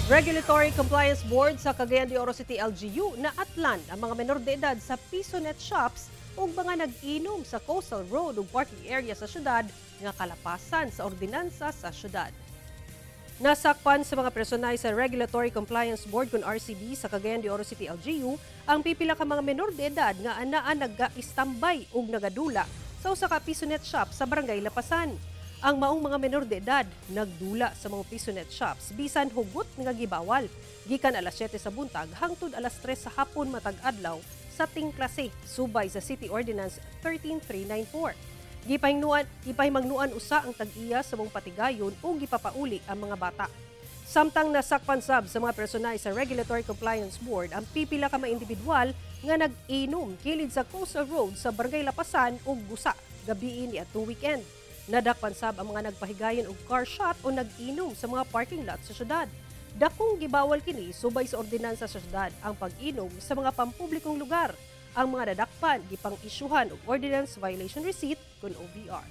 Regulatory Compliance Board sa Cagayan de Oro City LGU na atlan ang mga menor de edad sa PisoNet shops ug mga nag-inom sa coastal road ug parking area sa syudad nga kalapasan sa ordinansa sa syudad. Nasakpan sa mga personay sa Regulatory Compliance Board kun RCB sa Cagayan de Oro City LGU ang pipila ka mga menor de edad nga anaa nag-istambay ug nagadula sa usa ka PisoNet shop sa Barangay Lapasan. Ang maong mga menor de edad nagdula sa mga PisoNet shops bisan hugot nga gibawal gikan alas 7 sa buntag hangtod alas 3 sa hapon matag adlaw sa tingklase subay sa City Ordinance 13394. Gipahimangnuan usa ang tag-iya sa mong patigayon o gipapauli ang mga bata. Samtang nasakpan sab sa mga personay sa Regulatory Compliance Board ang pipila ka mga individual nga nag-inom kilid sa coastal road sa Barangay Lapasan ug Gusa gabii ni atong weekend. Nadakpan sab ang mga nagpahigayon og car shot o nag-inom sa mga parking lot sa syudad. Dakong gibawal kini subay sa ordinansa sa syudad ang pag-inom sa mga pampublikong lugar. Ang mga nadakpan gipang isyuhan og ordinance violation receipt kun OVR.